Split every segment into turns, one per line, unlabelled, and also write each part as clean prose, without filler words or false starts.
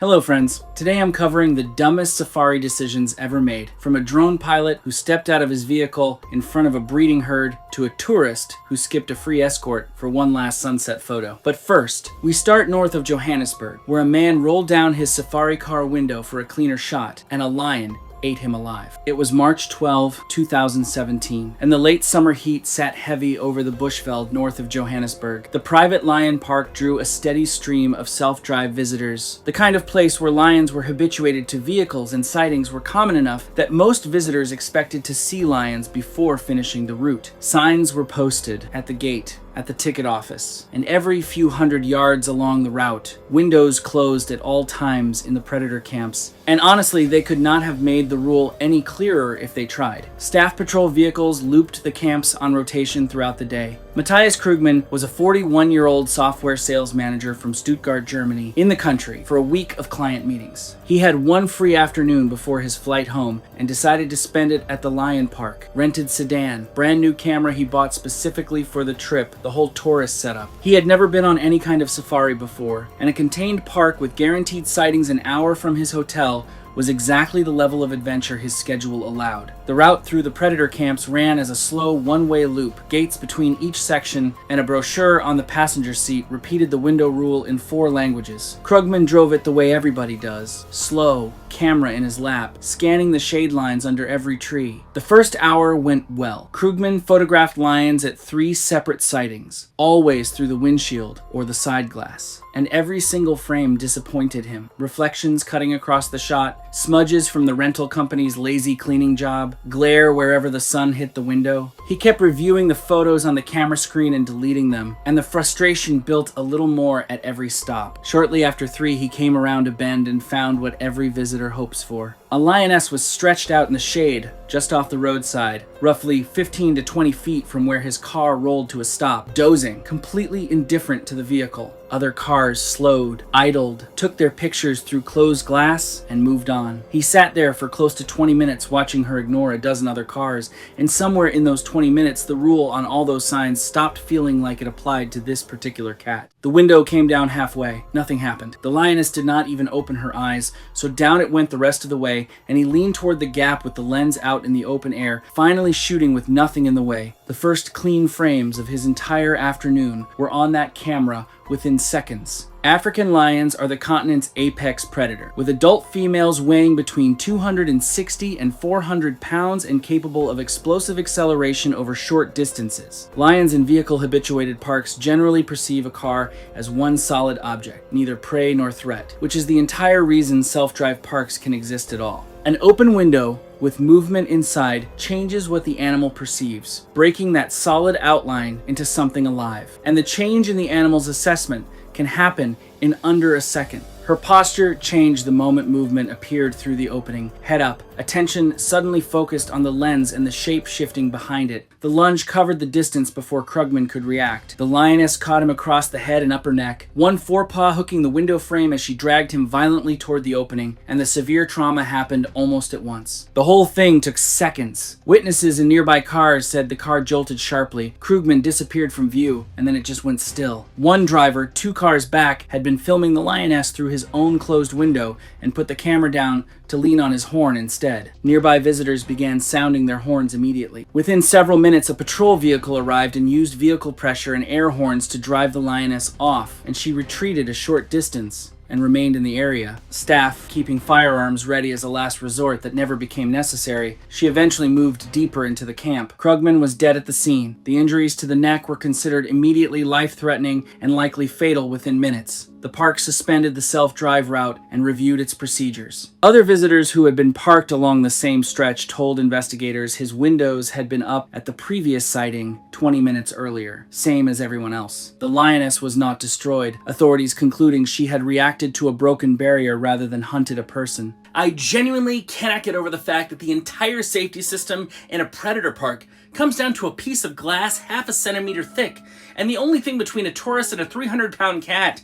Hello friends, today I'm covering the dumbest safari decisions ever made, from a drone pilot who stepped out of his vehicle in front of a breeding herd to a tourist who skipped a free escort for one last sunset photo. But first, we start north of Johannesburg, where a man rolled down his safari car window for a cleaner shot, and a lion ate him alive. It was March 12, 2017, and the late summer heat sat heavy over the Bushveld north of Johannesburg. The private lion park drew a steady stream of self-drive visitors, the kind of place where lions were habituated to vehicles and sightings were common enough that most visitors expected to see lions before finishing the route. Signs were posted at the gate, at the ticket office, and every few hundred yards along the route. Windows closed at all times in the predator camps. And honestly, they could not have made the rule any clearer if they tried. Staff patrol vehicles looped the camps on rotation throughout the day. Matthias Krugman was a 41-year-old software sales manager from Stuttgart, Germany, in the country for a week of client meetings. He had one free afternoon before his flight home and decided to spend it at the Lion Park. Rented sedan, brand new camera he bought specifically for the trip, the whole tourist setup. He had never been on any kind of safari before, and a contained park with guaranteed sightings an hour from his hotel was exactly the level of adventure his schedule allowed. The route through the predator camps ran as a slow one-way loop. Gates between each section and a brochure on the passenger seat repeated the window rule in 4 languages. Krugman drove it the way everybody does, slow, camera in his lap, scanning the shade lines under every tree. The first hour went well. Krugman photographed lions at 3 separate sightings, always through the windshield or the side glass. And every single frame disappointed him. Reflections cutting across the shot, smudges from the rental company's lazy cleaning job, glare wherever the sun hit the window. He kept reviewing the photos on the camera screen and deleting them, and the frustration built a little more at every stop. Shortly after 3, he came around a bend and found what every visitor hopes for. A lioness was stretched out in the shade, just off the roadside, roughly 15 to 20 feet from where his car rolled to a stop, dozing, completely indifferent to the vehicle. Other cars slowed, idled, took their pictures through closed glass, and moved on. He sat there for close to 20 minutes watching her ignore a dozen other cars, and somewhere in those 20 minutes, the rule on all those signs stopped feeling like it applied to this particular cat. The window came down halfway. Nothing happened. The lioness did not even open her eyes, so down it went the rest of the way, and he leaned toward the gap with the lens out in the open air, finally shooting with nothing in the way. The first clean frames of his entire afternoon were on that camera within seconds. African lions are the continent's apex predator, with adult females weighing between 260 and 400 pounds and capable of explosive acceleration over short distances. Lions in vehicle-habituated parks generally perceive a car as one solid object, neither prey nor threat, which is the entire reason self-drive parks can exist at all. An open window with movement inside changes what the animal perceives, breaking that solid outline into something alive. And the change in the animal's assessment can happen in under a second. Her posture changed the moment movement appeared through the opening. Head up, attention suddenly focused on the lens and the shape shifting behind it. The lunge covered the distance before Krugman could react. The lioness caught him across the head and upper neck, one forepaw hooking the window frame as she dragged him violently toward the opening, and the severe trauma happened almost at once. The whole thing took seconds. Witnesses in nearby cars said the car jolted sharply. Krugman disappeared from view, and then it just went still. One driver, 2 cars back, had been filming the lioness through his own closed window and put the camera down to lean on his horn instead. Nearby visitors began sounding their horns immediately. Within several minutes, a patrol vehicle arrived and used vehicle pressure and air horns to drive the lioness off, and she retreated a short distance and remained in the area. Staff keeping firearms ready as a last resort that never became necessary. She eventually moved deeper into the camp. Krugman was dead at the scene. The injuries to the neck were considered immediately life-threatening and likely fatal within minutes. The park suspended the self-drive route and reviewed its procedures. Other visitors who had been parked along the same stretch told investigators his windows had been up at the previous sighting 20 minutes earlier, same as everyone else. The lioness was not destroyed, authorities concluding she had reacted to a broken barrier rather than hunted a person. I genuinely cannot get over the fact that the entire safety system in a predator park comes down to a piece of glass half a centimeter thick, and the only thing between a tourist and a 300-pound cat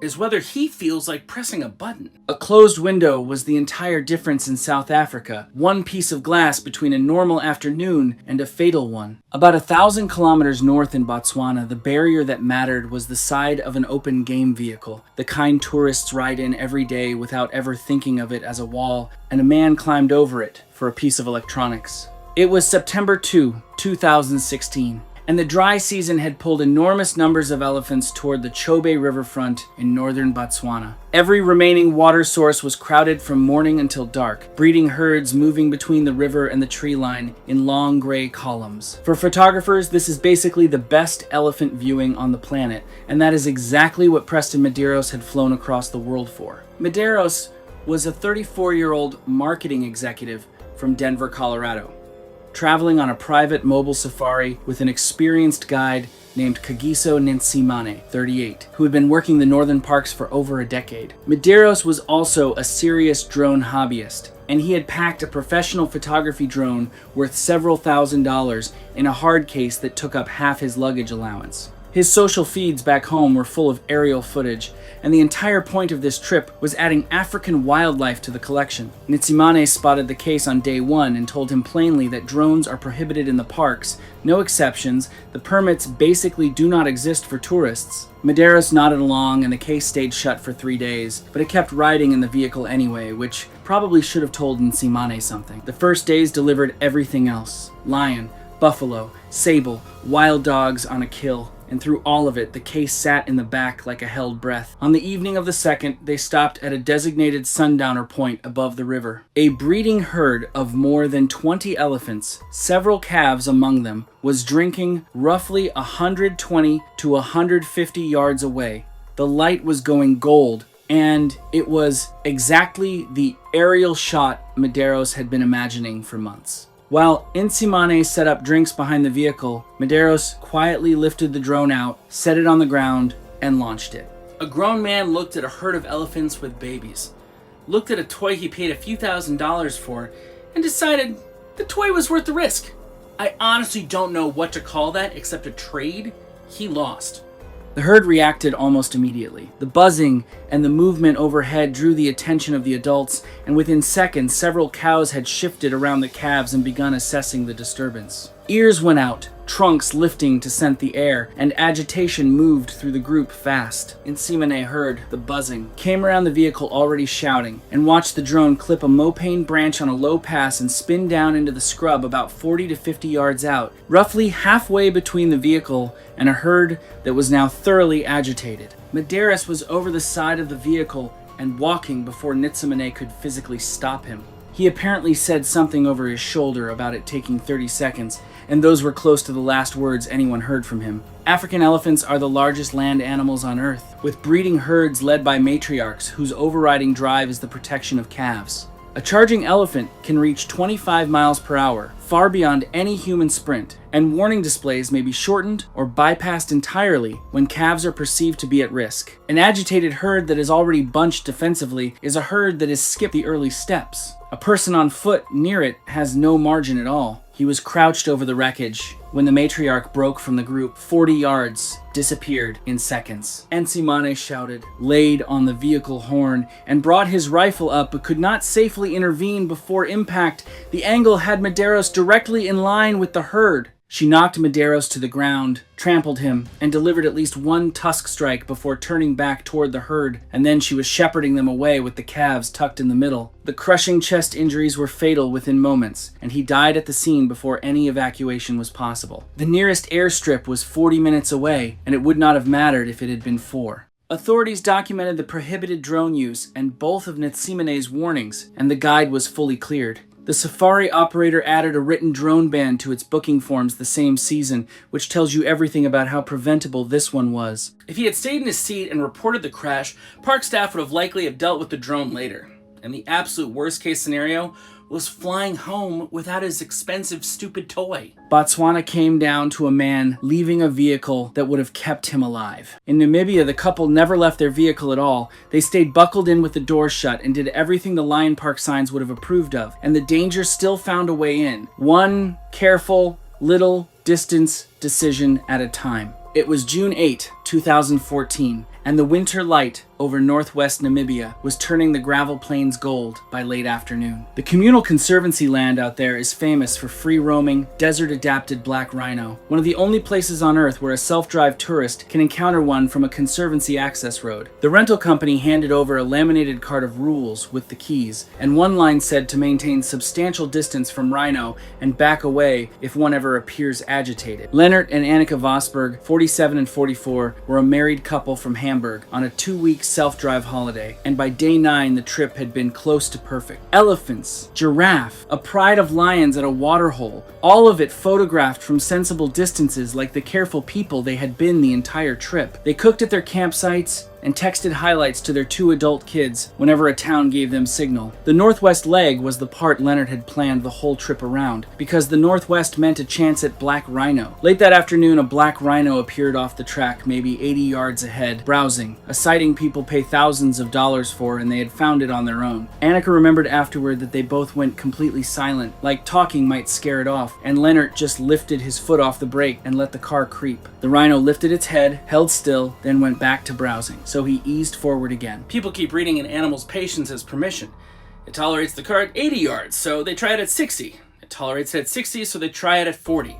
is whether he feels like pressing a button. A closed window was the entire difference in South Africa, one piece of glass between a normal afternoon and a fatal one. About 1,000 kilometers north in Botswana, the barrier that mattered was the side of an open game vehicle, the kind tourists ride in every day without ever thinking of it as a wall, and a man climbed over it for a piece of electronics. It was September 2, 2016. And the dry season had pulled enormous numbers of elephants toward the Chobe riverfront in northern Botswana. Every remaining water source was crowded from morning until dark, breeding herds moving between the river and the tree line in long gray columns. For photographers, this is basically the best elephant viewing on the planet, and that is exactly what Preston Medeiros had flown across the world for. Medeiros was a 34-year-old marketing executive from Denver, Colorado, traveling on a private mobile safari with an experienced guide named Kagiso Nitsimane, 38, who had been working the northern parks for over a decade. Medeiros was also a serious drone hobbyist, and he had packed a professional photography drone worth several $1,000s in a hard case that took up half his luggage allowance. His social feeds back home were full of aerial footage, and the entire point of this trip was adding African wildlife to the collection. Nitsimane spotted the case on day one and told him plainly that drones are prohibited in the parks, no exceptions, the permits basically do not exist for tourists. Medeiros nodded along and the case stayed shut for 3 days, but it kept riding in the vehicle anyway, which probably should have told Nitsimane something. The first days delivered everything else: lion, buffalo, sable, wild dogs on a kill. And through all of it, the case sat in the back like a held breath. On the evening of the second, they stopped at a designated sundowner point above the river. A breeding herd of more than 20 elephants, several calves among them, was drinking roughly 120 to 150 yards away. The light was going gold, and it was exactly the aerial shot Medeiros had been imagining for months. While Nitsimane set up drinks behind the vehicle, Medeiros quietly lifted the drone out, set it on the ground, and launched it. A grown man looked at a herd of elephants with babies, looked at a toy he paid a few $1,000s for, and decided the toy was worth the risk. I honestly don't know what to call that except a trade. He lost. The herd reacted almost immediately. The buzzing and the movement overhead drew the attention of the adults, and within seconds, several cows had shifted around the calves and begun assessing the disturbance. Ears went out, trunks lifting to scent the air, and agitation moved through the group fast. Nitsimane heard the buzzing, came around the vehicle already shouting, and watched the drone clip a mopane branch on a low pass and spin down into the scrub about 40 to 50 yards out, roughly halfway between the vehicle and a herd that was now thoroughly agitated. Medeiros was over the side of the vehicle and walking before Nitsimane could physically stop him. He apparently said something over his shoulder about it taking 30 seconds, and those were close to the last words anyone heard from him. African elephants are the largest land animals on Earth, with breeding herds led by matriarchs whose overriding drive is the protection of calves. A charging elephant can reach 25 miles per hour, far beyond any human sprint, and warning displays may be shortened or bypassed entirely when calves are perceived to be at risk. An agitated herd that is already bunched defensively is a herd that has skipped the early steps. A person on foot near it has no margin at all. He was crouched over the wreckage when the matriarch broke from the group 40 yards, disappeared in seconds. Nitsimane shouted, laid on the vehicle horn, and brought his rifle up but could not safely intervene before impact. The angle had Medeiros directly in line with the herd. She knocked Medeiros to the ground, trampled him, and delivered at least one tusk strike before turning back toward the herd, and then she was shepherding them away with the calves tucked in the middle. The crushing chest injuries were fatal within moments, and he died at the scene before any evacuation was possible. The nearest airstrip was 40 minutes away, and it would not have mattered if it had been 4. Authorities documented the prohibited drone use and both of Nitsimane's warnings, and the guide was fully cleared. The safari operator added a written drone ban to its booking forms the same season, which tells you everything about how preventable this one was. If he had stayed in his seat and reported the crash, park staff would have likely have dealt with the drone later. And the absolute worst case scenario was flying home without his expensive, stupid toy. Botswana came down to a man leaving a vehicle that would have kept him alive. In Namibia, the couple never left their vehicle at all. They stayed buckled in with the door shut and did everything the Lion Park signs would have approved of, and the danger still found a way in. One careful, little distance decision at a time. It was June 8, 2014, and the winter light over northwest Namibia was turning the gravel plains gold by late afternoon. The communal conservancy land out there is famous for free-roaming, desert-adapted black rhino, one of the only places on Earth where a self-drive tourist can encounter one from a conservancy access road. The rental company handed over a laminated card of rules with the keys, and one line said to maintain substantial distance from rhino and back away if one ever appears agitated. Leonard and Annika Vosberg, 47 and 44, were a married couple from Hamburg on a 2-week self-drive holiday, and by day 9 the trip had been close to perfect. Elephants, giraffe, a pride of lions at a waterhole, all of it photographed from sensible distances like the careful people they had been the entire trip. They cooked at their campsites and texted highlights to their 2 adult kids whenever a town gave them signal. The northwest leg was the part Leonard had planned the whole trip around, because the northwest meant a chance at black rhino. Late that afternoon, a black rhino appeared off the track maybe 80 yards ahead, browsing, a sighting people pay thousands of dollars for, and they had found it on their own. Annika remembered afterward that they both went completely silent, like talking might scare it off, and Leonard just lifted his foot off the brake and let the car creep. The rhino lifted its head, held still, then went back to browsing. So he eased forward again. People keep reading an animal's patience as permission. It tolerates the car at 80 yards, so they try it at 60. It tolerates it at 60, so they try it at 40.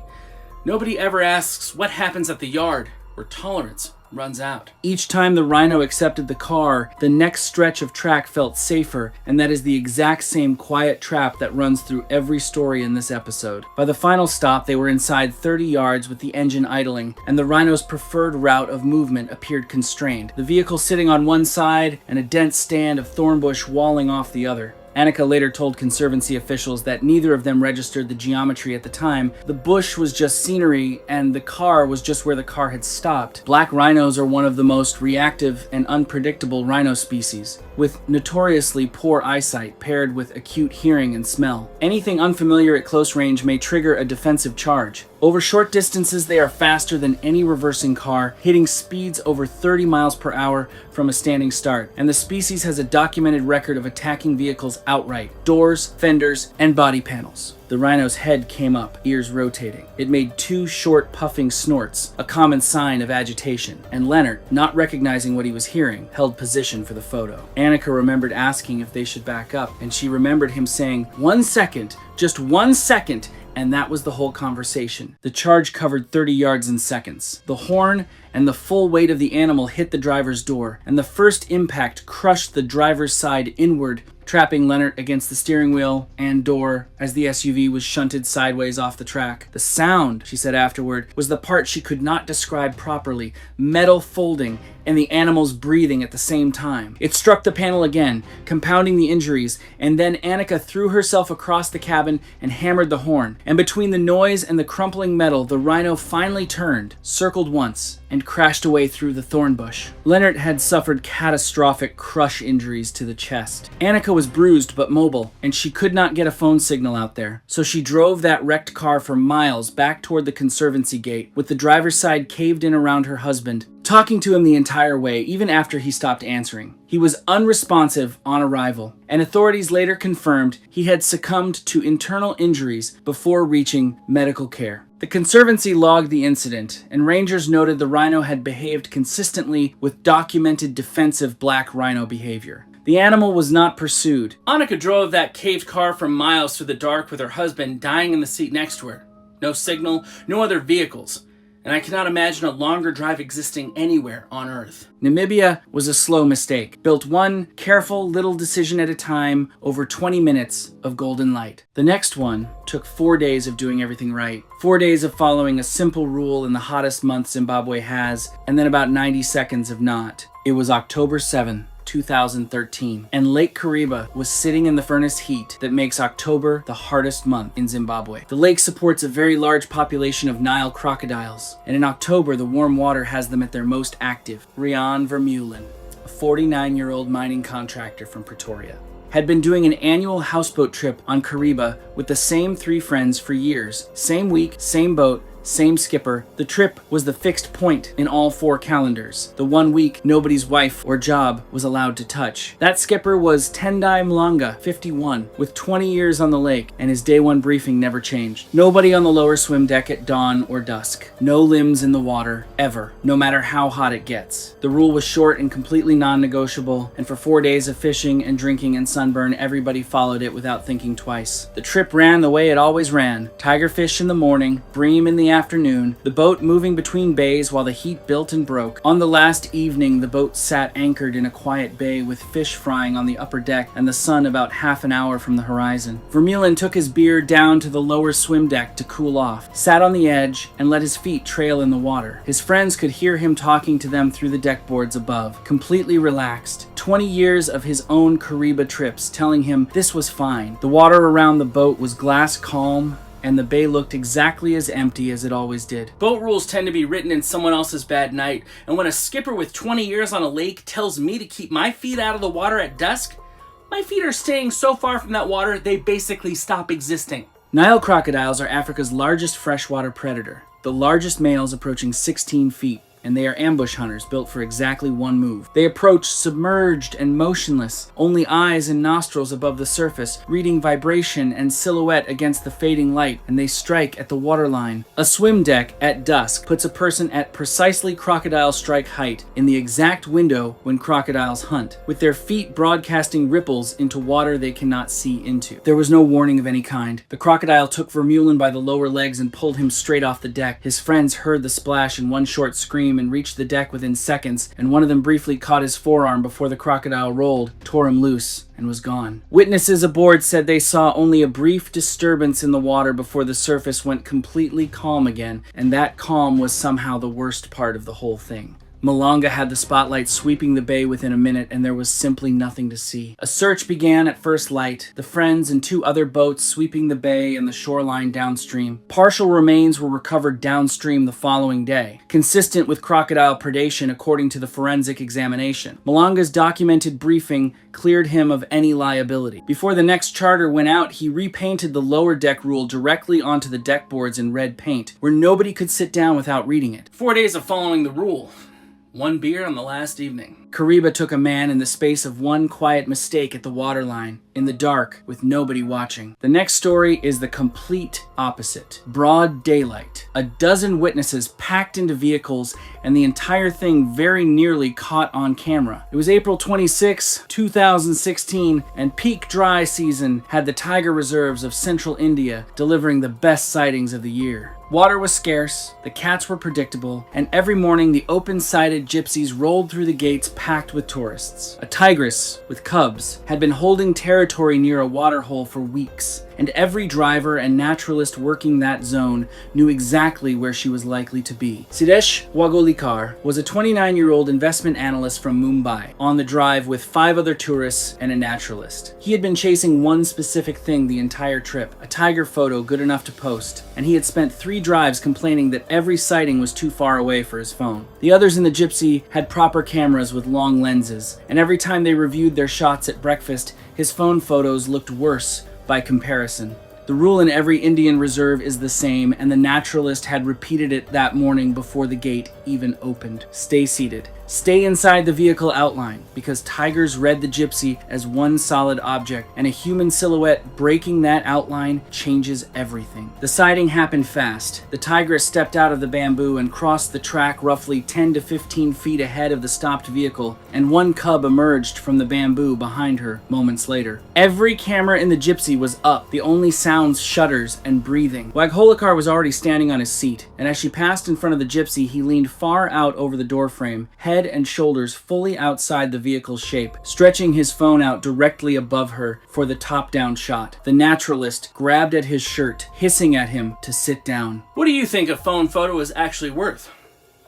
Nobody ever asks what happens at the yard where tolerance runs out. Each time the rhino accepted the car, the next stretch of track felt safer, and that is the exact same quiet trap that runs through every story in this episode. By the final stop, they were inside 30 yards with the engine idling, and the rhino's preferred route of movement appeared constrained, the vehicle sitting on one side and a dense stand of thornbush walling off the other. Annika later told Conservancy officials that neither of them registered the geometry at the time. The bush was just scenery, and the car was just where the car had stopped. Black rhinos are one of the most reactive and unpredictable rhino species, with notoriously poor eyesight paired with acute hearing and smell. Anything unfamiliar at close range may trigger a defensive charge. Over short distances, they are faster than any reversing car, hitting speeds over 30 miles per hour from a standing start, and the species has a documented record of attacking vehicles outright, doors, fenders, and body panels. The rhino's head came up, ears rotating. It made 2 short puffing snorts, a common sign of agitation, and Leonard, not recognizing what he was hearing, held position for the photo. Annika remembered asking if they should back up, and she remembered him saying, 1 second, just 1 second, and that was the whole conversation. The charge covered 30 yards in seconds. The horn and the full weight of the animal hit the driver's door, and the first impact crushed the driver's side inward, trapping Leonard against the steering wheel and door as the SUV was shunted sideways off the track. The sound, she said afterward, was the part she could not describe properly, metal folding and the animals breathing at the same time. It struck the panel again, compounding the injuries, and then Annika threw herself across the cabin and hammered the horn. And between the noise and the crumpling metal, the rhino finally turned, circled once, and crashed away through the thorn bush. Leonard had suffered catastrophic crush injuries to the chest. Annika was bruised but mobile, and she could not get a phone signal out there. So she drove that wrecked car for miles back toward the Conservancy gate, with the driver's side caved in around her husband, talking to him the entire way, even after he stopped answering. He was unresponsive on arrival, and authorities later confirmed he had succumbed to internal injuries before reaching medical care. The Conservancy logged the incident, and rangers noted the rhino had behaved consistently with documented defensive black rhino behavior. The animal was not pursued. Annika drove that caved car for miles through the dark with her husband dying in the seat next to her. No signal, no other vehicles. And I cannot imagine a longer drive existing anywhere on Earth. Namibia was a slow mistake, built one careful little decision at a time over 20 minutes of golden light. The next one took 4 days of doing everything right. 4 days of following a simple rule in the hottest month Zimbabwe has, and then about 90 seconds of not. It was October 7th. 2013, and Lake Kariba was sitting in the furnace heat that makes October the hardest month in Zimbabwe. The lake supports a very large population of Nile crocodiles, and in October the warm water has them at their most active. Rian Vermeulen, a 49-year-old mining contractor from Pretoria, had been doing an annual houseboat trip on Kariba with the same 3 friends for years. Same week, same boat, same skipper. The trip was the fixed point in all 4 calendars. The 1 week nobody's wife or job was allowed to touch. That skipper was Tendai Mlanga, 51, with 20 years on the lake, and his day 1 briefing never changed. Nobody on the lower swim deck at dawn or dusk. No limbs in the water, ever, no matter how hot it gets. The rule was short and completely non-negotiable, and for 4 days of fishing and drinking and sunburn, everybody followed it without thinking twice. The trip ran the way it always ran. Tigerfish in the morning, bream in the afternoon, the boat moving between bays while the heat built and broke. On the last evening, the boat sat anchored in a quiet bay with fish frying on the upper deck and the sun about half an hour from the horizon. Vermeulen took his beer down to the lower swim deck to cool off, sat on the edge, and let his feet trail in the water. His friends could hear him talking to them through the deck boards above, completely relaxed. 20 years of his own Kariba trips telling him this was fine. The water around the boat was glass calm, and the bay looked exactly as empty as it always did. Boat rules tend to be written in someone else's bad night, and when a skipper with 20 years on a lake tells me to keep my feet out of the water at dusk, my feet are staying so far from that water they basically stop existing. Nile crocodiles are Africa's largest freshwater predator, the largest males approaching 16 feet. And they are ambush hunters built for exactly one move. They approach submerged and motionless, only eyes and nostrils above the surface, reading vibration and silhouette against the fading light, and they strike at the waterline. A swim deck at dusk puts a person at precisely crocodile strike height in the exact window when crocodiles hunt, with their feet broadcasting ripples into water they cannot see into. There was no warning of any kind. The crocodile took Vermeulen by the lower legs and pulled him straight off the deck. His friends heard the splash and one short scream and reached the deck within seconds, and one of them briefly caught his forearm before the crocodile rolled, tore him loose, and was gone. Witnesses aboard said they saw only a brief disturbance in the water before the surface went completely calm again, and that calm was somehow the worst part of the whole thing. Malanga had the spotlight sweeping the bay within a minute, and there was simply nothing to see. A search began at first light, the friends and 2 other boats sweeping the bay and the shoreline downstream. Partial remains were recovered downstream the following day, consistent with crocodile predation according to the forensic examination. Malanga's documented briefing cleared him of any liability. Before the next charter went out, he repainted the lower deck rule directly onto the deck boards in red paint, where nobody could sit down without reading it. 4 days of following the rule. 1 beer on the last evening. Kariba took a man in the space of 1 quiet mistake at the waterline, in the dark, with nobody watching. The next story is the complete opposite. Broad daylight. A dozen witnesses packed into vehicles, and the entire thing very nearly caught on camera. It was April 26, 2016, and peak dry season had the tiger reserves of central India delivering the best sightings of the year. Water was scarce, the cats were predictable, and every morning the open-sided gypsies rolled through the gates packed with tourists. A tigress, with cubs, had been holding territory near a waterhole for weeks, and every driver and naturalist working that zone knew exactly where she was likely to be. Sidesh Wagolikar was a 29-year-old investment analyst from Mumbai, on the drive with 5 other tourists and a naturalist. He had been chasing one specific thing the entire trip, a tiger photo good enough to post, and he had spent 3 drives complaining that every sighting was too far away for his phone. The others in the gypsy had proper cameras with long lenses, and every time they reviewed their shots at breakfast, his phone photos looked worse by comparison. The rule in every Indian reserve is the same, and the naturalist had repeated it that morning before the gate even opened. Stay seated. Stay inside the vehicle outline, because tigers read the gypsy as one solid object, and a human silhouette breaking that outline changes everything. The sighting happened fast. The tigress stepped out of the bamboo and crossed the track roughly 10 to 15 feet ahead of the stopped vehicle, and 1 cub emerged from the bamboo behind her moments later. Every camera in the gypsy was up, the only sounds shudders and breathing. Wagholikar was already standing on his seat, and as she passed in front of the gypsy, he leaned far out over the doorframe, head and shoulders fully outside the vehicle's shape, stretching his phone out directly above her for the top-down shot. The naturalist grabbed at his shirt, hissing at him to sit down. What do you think a phone photo is actually worth?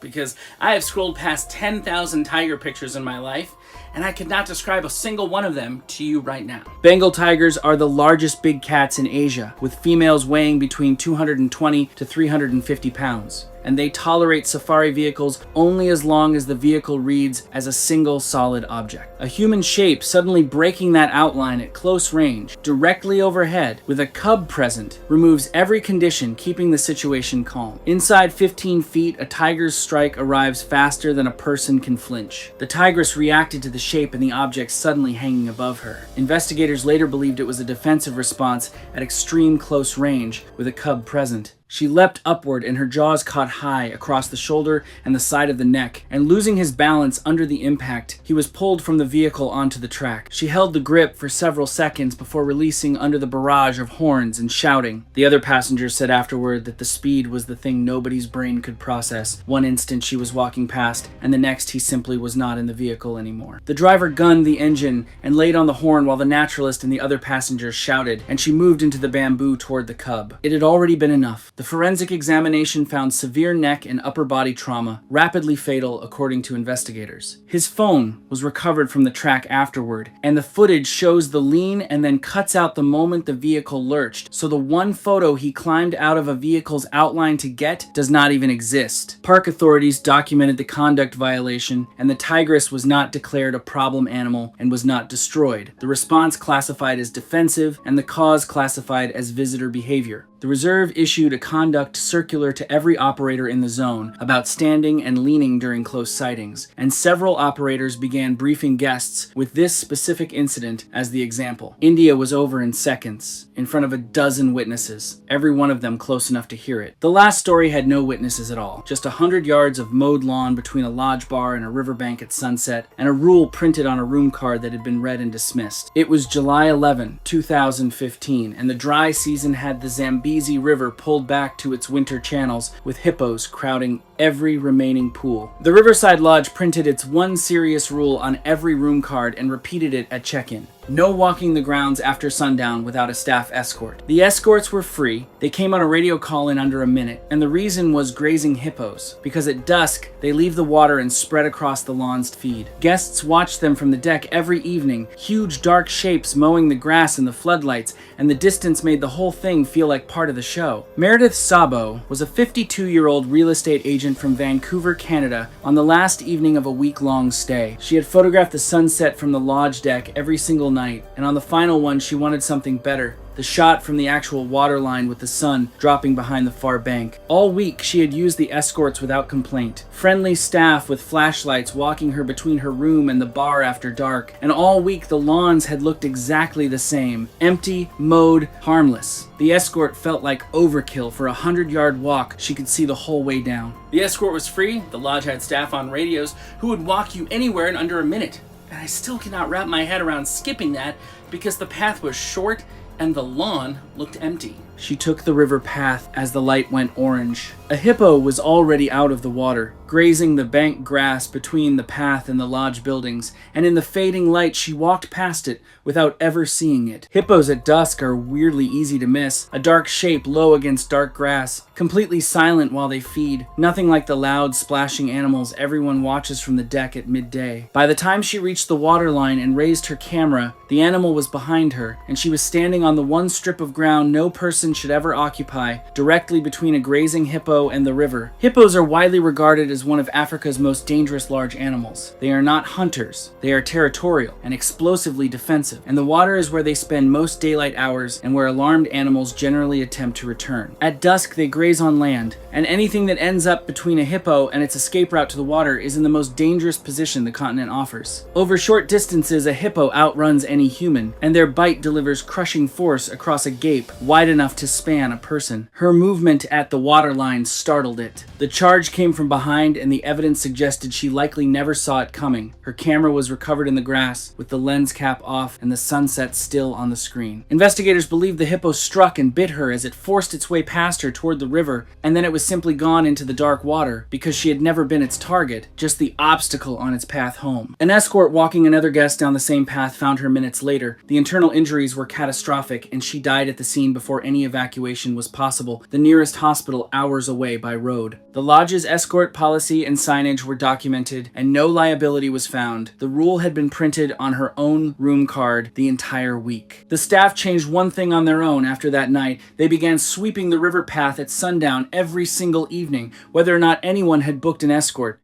Because I have scrolled past 10,000 tiger pictures in my life, and I could not describe a single one of them to you right now. Bengal tigers are the largest big cats in Asia, with females weighing between 220 to 350 pounds. And they tolerate safari vehicles only as long as the vehicle reads as a single solid object. A human shape suddenly breaking that outline at close range, directly overhead, with a cub present, removes every condition, keeping the situation calm. Inside 15 feet, a tiger's strike arrives faster than a person can flinch. The tigress reacted to the shape and the object suddenly hanging above her. Investigators later believed it was a defensive response at extreme close range, with a cub present. She leapt upward and her jaws caught high across the shoulder and the side of the neck, and losing his balance under the impact, he was pulled from the vehicle onto the track. She held the grip for several seconds before releasing under the barrage of horns and shouting. The other passengers said afterward that the speed was the thing nobody's brain could process. One instant she was walking past, and the next he simply was not in the vehicle anymore. The driver gunned the engine and laid on the horn while the naturalist and the other passengers shouted, and she moved into the bamboo toward the cub. It had already been enough. The forensic examination found severe neck and upper body trauma, rapidly fatal according to investigators. His phone was recovered from the track afterward, and the footage shows the lean and then cuts out the moment the vehicle lurched, so the one photo he climbed out of a vehicle's outline to get does not even exist. Park authorities documented the conduct violation, and the tigress was not declared a problem animal and was not destroyed. The response classified as defensive, and the cause classified as visitor behavior. The reserve issued a conduct circular to every operator in the zone about standing and leaning during close sightings, and several operators began briefing guests with this specific incident as the example. India was over in seconds, in front of a dozen witnesses, every one of them close enough to hear it. The last story had no witnesses at all, just 100 yards of mowed lawn between a lodge bar and a riverbank at sunset, and a rule printed on a room card that had been read and dismissed. It was July 11, 2015, and the dry season had the Zambezi River pulled back to its winter channels, with hippos crowding every remaining pool. The Riverside Lodge printed its one serious rule on every room card and repeated it at check-in. No walking the grounds after sundown without a staff escort. The escorts were free. They came on a radio call in under a minute, and the reason was grazing hippos, because at dusk they leave the water and spread across the lawn's feed. Guests watched them from the deck every evening, huge dark shapes mowing the grass in the floodlights, and the distance made the whole thing feel like part of the show. Meredith Sabo was a 52-year-old real estate agent from Vancouver, Canada, on the last evening of a week-long stay. She had photographed the sunset from the lodge deck every single night, and on the final one she wanted something better. The shot from the actual waterline with the sun dropping behind the far bank. All week she had used the escorts without complaint. Friendly staff with flashlights walking her between her room and the bar after dark. And all week the lawns had looked exactly the same. Empty, mowed, harmless. The escort felt like overkill for a 100-yard walk she could see the whole way down. The escort was free. The lodge had staff on radios who would walk you anywhere in under a minute. And I still cannot wrap my head around skipping that because the path was short and the lawn looked empty. She took the river path as the light went orange. A hippo was already out of the water, grazing the bank grass between the path and the lodge buildings, and in the fading light she walked past it without ever seeing it. Hippos at dusk are weirdly easy to miss, a dark shape low against dark grass, completely silent while they feed, nothing like the loud splashing animals everyone watches from the deck at midday. By the time she reached the waterline and raised her camera, the animal was behind her, and she was standing on the one strip of ground no person should ever occupy, directly between a grazing hippo and the river. Hippos are widely regarded as one of Africa's most dangerous large animals. They are not hunters. They are territorial and explosively defensive, and the water is where they spend most daylight hours and where alarmed animals generally attempt to return. At dusk, they graze on land, and anything that ends up between a hippo and its escape route to the water is in the most dangerous position the continent offers. Over short distances, a hippo outruns any human, and their bite delivers crushing force across a gape wide enough to span a person. Her movement at the waterline startled it. The charge came from behind, and the evidence suggested she likely never saw it coming. Her camera was recovered in the grass, with the lens cap off and the sunset still on the screen. Investigators believe the hippo struck and bit her as it forced its way past her toward the river, and then it was simply gone into the dark water, because she had never been its target, just the obstacle on its path home. An escort walking another guest down the same path found her minutes later. The internal injuries were catastrophic. catastrophic, and she died at the scene before any evacuation was possible, the nearest hospital hours away by road. The lodge's escort policy and signage were documented, and no liability was found. The rule had been printed on her own room card the entire week. The staff changed one thing on their own after that night. They began sweeping the river path at sundown every single evening, whether or not anyone had booked an escort.